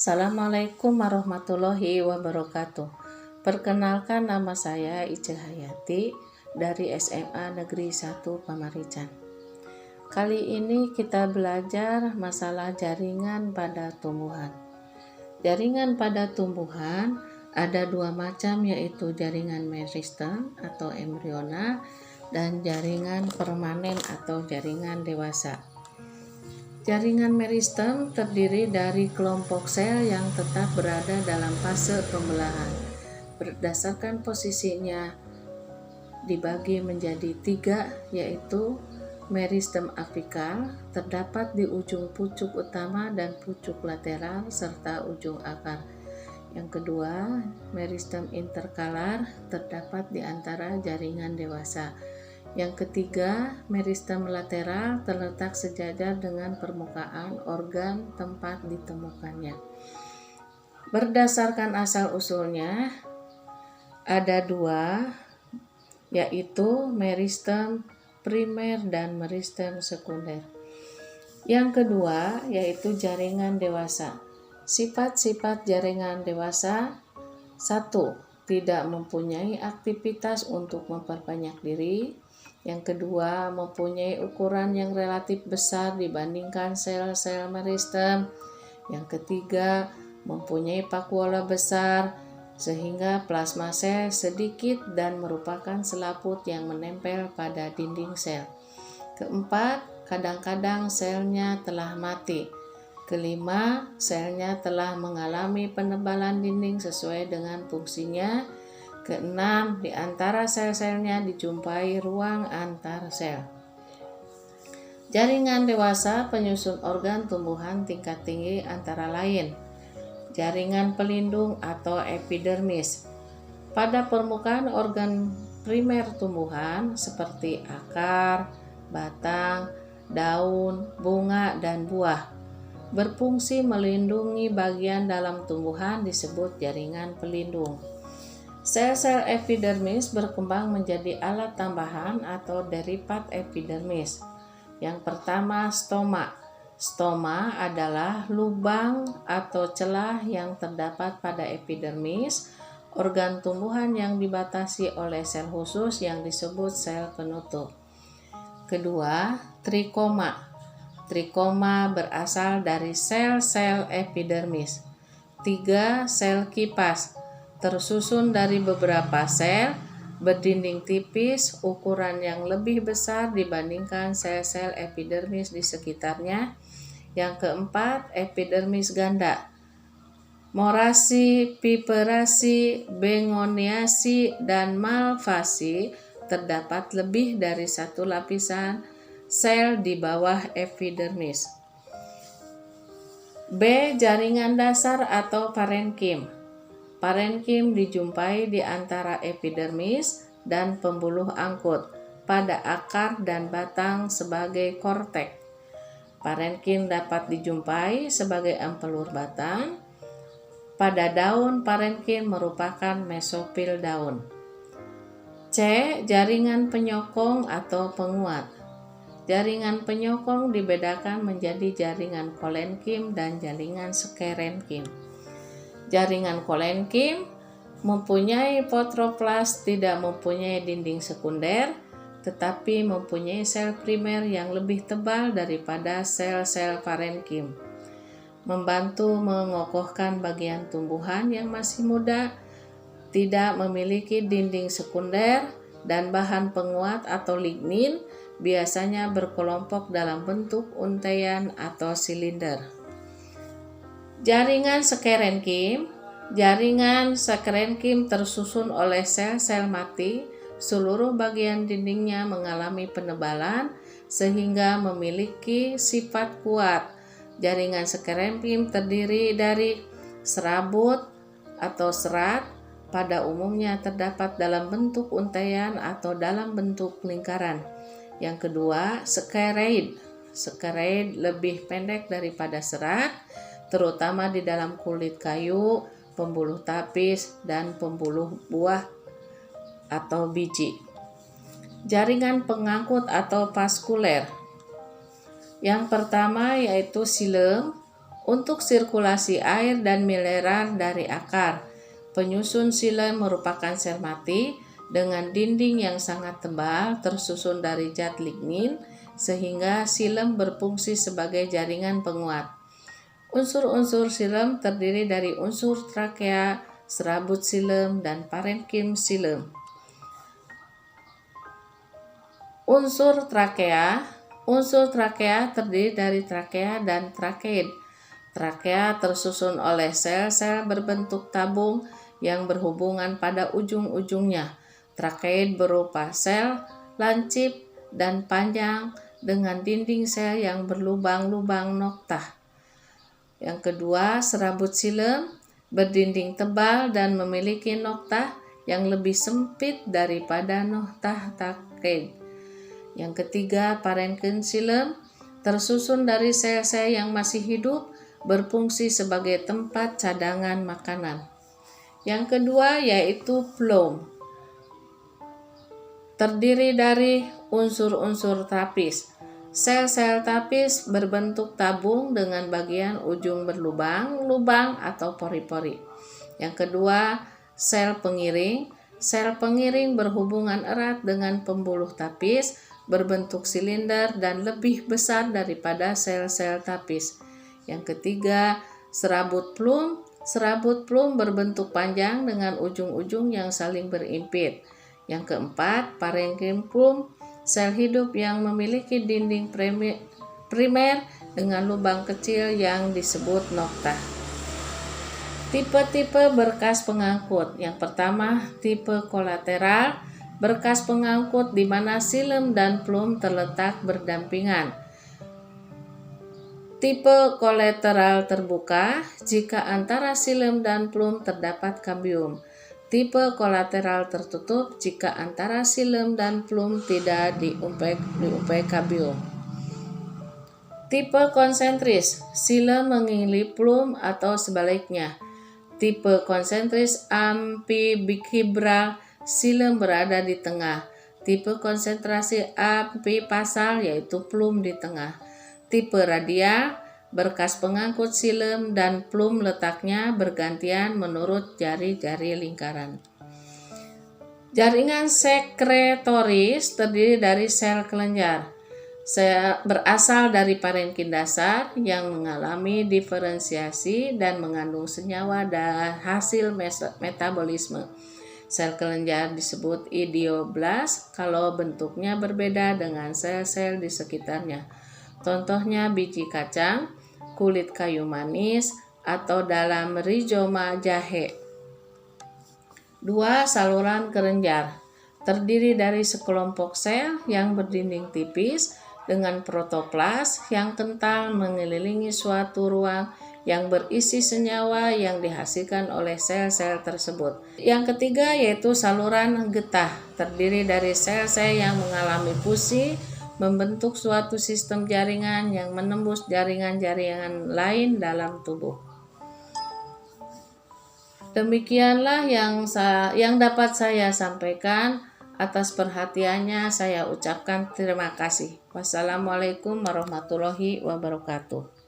Assalamualaikum warahmatullahi wabarakatuh. Perkenalkan, nama saya Ice Hayati dari SMA Negeri 1 Pamarican. Kali ini kita belajar masalah jaringan pada tumbuhan. Jaringan pada tumbuhan ada dua macam, yaitu jaringan meristem atau embrional dan jaringan permanen atau jaringan dewasa. Jaringan meristem terdiri dari kelompok sel yang tetap berada dalam fase pembelahan. Berdasarkan posisinya dibagi menjadi tiga, yaitu meristem apikal terdapat di ujung pucuk utama dan pucuk lateral serta ujung akar. Yang kedua, meristem interkalar terdapat di antara jaringan dewasa. Yang ketiga, meristem lateral terletak sejajar dengan permukaan organ tempat ditemukannya. Berdasarkan asal-usulnya, ada dua, yaitu meristem primer dan meristem sekunder. Yang kedua, yaitu jaringan dewasa. Sifat-sifat jaringan dewasa: 1. Tidak mempunyai aktivitas untuk memperbanyak diri. Yang kedua, mempunyai ukuran yang relatif besar dibandingkan sel-sel meristem. Yang ketiga, mempunyai vakuola besar sehingga plasma sel sedikit dan merupakan selaput yang menempel pada dinding sel. Keempat, kadang-kadang selnya telah mati. Kelima, selnya telah mengalami penebalan dinding sesuai dengan fungsinya. Keenam, di antara sel-selnya dijumpai ruang antar sel. Jaringan dewasa penyusun organ tumbuhan tingkat tinggi antara lain: jaringan pelindung atau epidermis. Pada permukaan organ primer tumbuhan seperti akar, batang, daun, bunga, dan buah, berfungsi melindungi bagian dalam tumbuhan disebut jaringan pelindung. Sel-sel epidermis berkembang menjadi alat tambahan atau derivat epidermis. Yang pertama, stoma. Stoma adalah lubang atau celah yang terdapat pada epidermis, organ tumbuhan yang dibatasi oleh sel khusus yang disebut sel penutup. Kedua, trikoma. Trikoma berasal dari sel-sel epidermis. 3. Sel kipas. Tersusun dari beberapa sel berdinding tipis, ukuran yang lebih besar dibandingkan sel-sel epidermis di sekitarnya. Yang keempat, epidermis ganda. Morasi, piperasi, begoniasi, dan malvasi terdapat lebih dari satu lapisan sel di bawah epidermis. B. Jaringan dasar atau parenkim. Parenkim dijumpai di antara epidermis dan pembuluh angkut, pada akar dan batang sebagai kortek. Parenkim dapat dijumpai sebagai empelur batang. Pada daun, parenkim merupakan mesofil daun. C. Jaringan penyokong atau penguat. Jaringan penyokong dibedakan menjadi jaringan kolenkim dan jaringan skerenkim. Jaringan kolenkim mempunyai fotoplas, tidak mempunyai dinding sekunder, tetapi mempunyai sel primer yang lebih tebal daripada sel-sel parenkim, membantu mengokohkan bagian tumbuhan yang masih muda, tidak memiliki dinding sekunder, dan bahan penguat atau lignin biasanya berkelompok dalam bentuk untaian atau silinder. Jaringan skerenkim. Jaringan skerenkim tersusun oleh sel-sel mati. Seluruh bagian dindingnya mengalami penebalan sehingga memiliki sifat kuat. Jaringan skerenkim terdiri dari serabut atau serat, pada umumnya terdapat dalam bentuk untaian atau dalam bentuk lingkaran. Yang kedua, skeroid. Skeroid lebih pendek daripada serat, terutama di dalam kulit kayu, pembuluh tapis, dan pembuluh buah atau biji. Jaringan pengangkut atau vaskuler. Yang pertama yaitu xilem. untuk sirkulasi air dan mineral dari akar. Penyusun xilem merupakan sel mati dengan dinding yang sangat tebal tersusun dari zat lignin sehingga xilem berfungsi sebagai jaringan penguat. Unsur-unsur xilem terdiri dari unsur trakea, serabut xilem, dan parenkim xilem. Unsur trakea terdiri dari trakea dan trakeid. Trakea tersusun oleh sel-sel berbentuk tabung yang berhubungan pada ujung-ujungnya. Trakeid berupa sel lancip dan panjang dengan dinding sel yang berlubang-lubang noktah. Yang kedua, serabut xilem berdinding tebal dan memiliki noktah yang lebih sempit daripada noktah trakeid. Yang ketiga, parenkim xilem tersusun dari sel-sel yang masih hidup berfungsi sebagai tempat cadangan makanan. Yang kedua yaitu phloem. Terdiri dari unsur-unsur tapis. Sel-sel tapis berbentuk tabung dengan bagian ujung berlubang-lubang atau pori-pori. Yang kedua, sel pengiring. Sel pengiring berhubungan erat dengan pembuluh tapis, berbentuk silinder dan lebih besar daripada sel-sel tapis. Yang ketiga, serabut phloem. Serabut phloem berbentuk panjang dengan ujung-ujung yang saling berimpit. Yang keempat, parenkim phloem, sel hidup yang memiliki dinding primer dengan lubang kecil yang disebut noktah. Tipe-tipe berkas pengangkut. Yang pertama, tipe kolateral, berkas pengangkut di mana xilem dan phloem terletak berdampingan. Tipe kolateral terbuka, jika antara xilem dan phloem terdapat kambium. Tipe kolateral tertutup jika antara xilem dan phloem tidak diumpai kambium. Tipe konsentris, xilem mengelilingi phloem atau sebaliknya. Tipe konsentris amfibikibral, xilem berada di tengah. Tipe konsentrasi amfipasal yaitu phloem di tengah. Tipe radial, berkas pengangkut xilem dan phloem letaknya bergantian menurut jari-jari lingkaran. Jaringan sekretoris terdiri dari sel kelenjar. Berasal dari parenkim dasar yang mengalami diferensiasi dan mengandung senyawa dan hasil metabolisme. Sel kelenjar disebut idioblast kalau bentuknya berbeda dengan sel-sel di sekitarnya. Contohnya biji kacang, kulit kayu manis, atau dalam rizoma jahe. 2. Saluran kelenjar terdiri dari sekelompok sel yang berdinding tipis dengan protoplas yang kental mengelilingi suatu ruang yang berisi senyawa yang dihasilkan oleh sel-sel tersebut. Yang ketiga yaitu saluran getah terdiri dari sel-sel yang mengalami fusi membentuk suatu sistem jaringan yang menembus jaringan-jaringan lain dalam tubuh. Demikianlah yang dapat saya sampaikan. Atas perhatiannya saya ucapkan terima kasih. Wassalamualaikum warahmatullahi wabarakatuh.